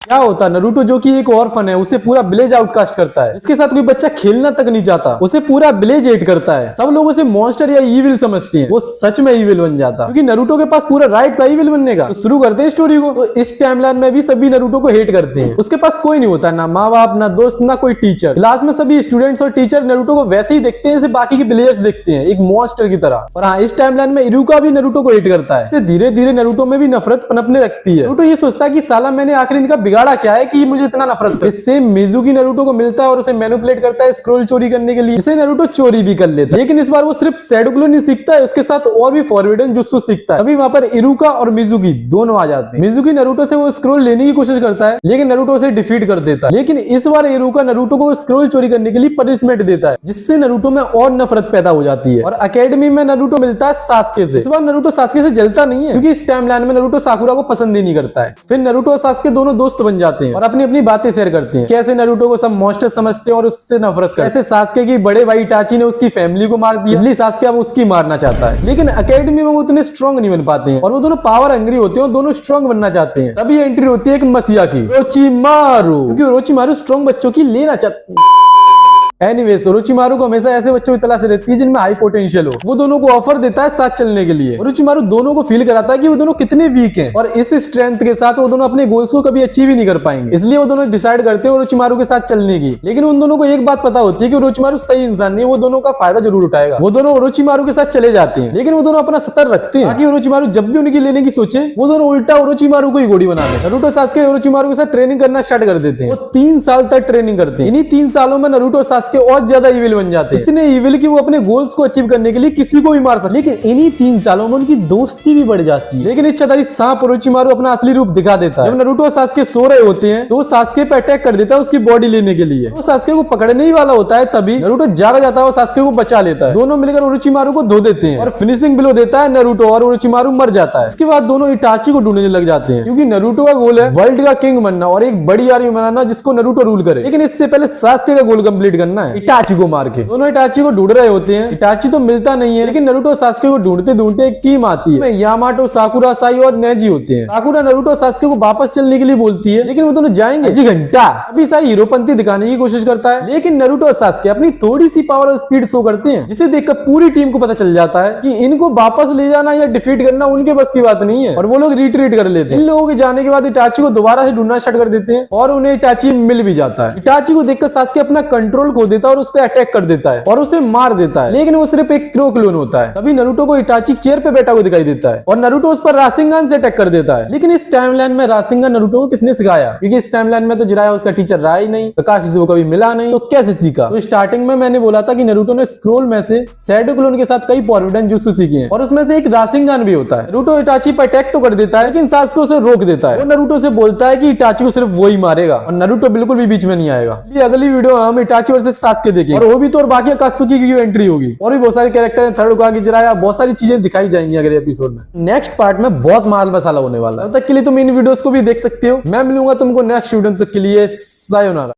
क्या होता है, नरूटो जो कि एक ऑर्फन है उसे पूरा विलेज आउटकास्ट करता है। जिसके साथ कोई बच्चा खेलना तक नहीं चाहता उसे पूरा विलेज हेट करता है। सब लोग उसे मॉन्स्टर या ईविल समझते हैं, वो सच में ईविल बन जाता क्योंकि नरूटो के पास पूरा राइट था ईविल बनने का। तो शुरू करते हैं स्टोरी को। तो इस टाइमलाइन में भी सभी नरूटो को हेट करते हैं। उसके पास कोई नहीं होता, ना माँ बाप, ना दोस्त, ना कोई टीचर। क्लास में सभी स्टूडेंट्स और टीचर नरूटो को वैसे ही देखते हैं जैसे बाकी के प्लेयर्स देखते हैं, एक मॉन्स्टर की तरह। और हाँ, इस टाइमलाइन में इरुका भी नरूटो को हेट करता है। इससे धीरे धीरे नरूटो में भी नफरत पनपने लगती है। नरूटो ये सोचता है कि साला मैंने आखिर इनका बिगाड़ा क्या है कि मुझे इतना नफरत है। इससे मिजुकी नरूटो को मिलता है और उसे मैनिपुलेट करता है स्क्रोल चोरी करने के लिए, जिसे नरूटो चोरी भी कर लेता है। लेकिन इस बार वो सिर्फ शैडो क्लोन नहीं सीखता है, उसके साथ और भी फॉरबिडन जुत्सु सीखता है। अभी वहां पर इरुका और मिजुकी दोनों आ जाते हैं। मिजुकी नरूटो से वो स्क्रोल लेने की कोशिश करता है लेकिन नरूटो उसे डिफीट कर देता है। लेकिन इस बार इरुका नरूटो को स्क्रोल चोरी करने के लिए पनिशमेंट देता है, जिससे नरूटो में और नफरत पैदा हो जाती है। और अकेडमी में नरूटो मिलता है सास्के से। इस बार नरूटो सास्के से जलता नहीं है क्योंकि इस टाइमलाइन में नरूटो साकुरा को पसंद ही नहीं करता है। फिर नरूटो और सास्के दोनों दोस्त बन जाते हैं और अपनी अपनी बातें शेयर करते हैं, कैसे नरूटो को सब मॉन्स्टर समझते हैं और उससे नफरत करते हैं। ऐसे सास्के की बड़े भाई इटाची ने उसकी फैमिली को मार दिया, इसलिए सास्के अब उसकी मारना चाहता है। लेकिन अकेडमी में वो उतने स्ट्रॉन्ग नहीं बन पाते हैं और वो दोनों पावर हंग्री होते हैं और दोनों स्ट्रॉन्ग बनना चाहते हैं। तभी एंट्री होती है एक मसीहा की, रोचिमारू, क्योंकि रोचिमारू स्ट्रॉन्ग बच्चों की लेना चाहते। एनीवेज, रोचिमारू को हमेशा ऐसे बच्चों की तलाश रहती है जिनमें हाई पोटेंशियल हो। वो दोनों को ऑफर देता है साथ चलने के लिए। रोचिमारू दोनों को फील कराता है कि वो दोनों कितने वीक हैं और इस स्ट्रेंथ के साथ वो दोनों अपने गोल्स को कभी अचीव ही नहीं कर पाएंगे। इसलिए वो दोनों डिसाइड करते हैं रोचिमारू के साथ चलने की। लेकिन उन दोनों को एक बात पता होती है कि रोचिमारू सही इंसान नहीं है, वो दोनों का फायदा जरूर उठाएगा। वो दोनों रोचिमारू के साथ चले जाते हैं, लेकिन वो दोनों अपना सतर रखते हैं ताकि रोचिमारू जब भी उनकी लेने की सोचे वो दोनों उल्टा रोचिमारू को ही गोली बना दे। नरूटो सास्के रोचिमारू के साथ ट्रेनिंग करना स्टार्ट कर देते हैं। वो 3 साल तक ट्रेनिंग करते हैं। इन्हीं 3 सालों में नरूटो सास्के और ज्यादा ईविल बन जाते हैं, इतने ईविल कि वो अपने गोल्स को अचीव करने के लिए किसी को भी मार सकते। लेकिन इन्हीं 3 सालों में उनकी दोस्ती भी बढ़ जाती है। लेकिन इच्छाधारी सांप रोचिमारू अपना असली रूप दिखा देता है। जब नरूटो और सास्के सो रहे होते हैं तो वो सास्के पे अटैक कर देता है उसकी बॉडी लेने के लिए। वो सास्के को पकड़ने ही वाला होता है, तभी नरूटो जाग जाता है और सास्के को बचा लेता है। दोनों मिलकर ओरोचिमारू को धो देते हैं और फिनिशिंग ब्लो देता है नरूटो और ओरोचिमारू मर जाता है। इसके बाद दोनों इटाची को ढूंढने लग जाते हैं क्योंकि नरूटो का गोल है वर्ल्ड का किंग बनना और एक बड़ी आर्मी बनाना जिसको नरूटो रूल करे। लेकिन इससे पहले सास्के का गोल कंप्लीट करना है इटाची को मार के। दोनों इटाची को ढूंढ रहे होते हैं, इटाची तो मिलता नहीं है। लेकिन नरूटो सास्के को ढूंढते ढूंढते एक टीम आती है, यामाटो, साकुरा, साई और नेजी होते हैं। साकुरा नरूटो सास्के को वापस चलने के लिए बोलती है लेकिन वो दोनों जाएंगे जी घंटा। अभी साई हीरोपंती दिखाने की कोशिश करता है लेकिन नरूटो और सास्के अपनी थोड़ी सी पावर और स्पीड शो करते हैं, जिसे देखकर पूरी टीम को पता चल जाता है कि इनको वापस ले जाना या डिफीट करना उनके बस की बात नहीं है और वो लोग रिट्रीट कर लेते हैं। इन लोगों के जाने के बाद इटाची को दोबारा से ढूंढना स्टार्ट कर देते हैं और उन्हें इटाची मिल भी जाता है। इटाची को देखकर सास्के अपना कंट्रोल खो देता है और उस पर अटैक कर देता है और उसे मार देता है। लेकिन वो सिर्फ एक क्रो क्लोन होता है। तभी नरूटो को इटाची चेयर पे बैठा हुआ दिखाई देता है और नरूटो उस पर राशिंगन से अटैक कर देता है। लेकिन इस टाइमलाइन में राशिंगन नरूटो को किसने सिखाया, क्योंकि इस टाइमलाइन में तो जिराया उसका टीचर रहा ही नहीं, काकाशी से वो कभी मिला नहीं, तो कैसे सीखा। तो स्टार्टिंग में मैंने बोला था कि नरूटो ने स्क्रोल में से शैडो क्लोन के साथ कई फॉरबिडन जुत्सु सीखे हैं और उसमें से एक राशिंगन भी होता है। नरूटो इटाची पर अटैक तो कर देता है लेकिन सास्के उसे रोक देता है। वो नरूटो से बोलता है कि इटाची को सिर्फ वो ही मारेगा और नरूटो बिल्कुल भी बीच में नहीं आएगा। ये अगली वीडियो हम इटाची वर्सेस सास्के देखेंगे और वो भी तो और बाकी अकात्सुकी की एंट्री होगी और भी बहुत सारे कैरेक्टर हैं, थर्ड उकागी जिराया, बहुत सारी चीजें दिखाई जाएंगी अगले एपिसोड में। नेक्स्ट पार्ट में बहुत माल मसाला होने वाला है। तब तक के लिए तुम इन वीडियोस को भी देख सकते हो। मैं मिलूंगा तुमको नेक्स्ट वीडियो, तक के लिए सायोनारा।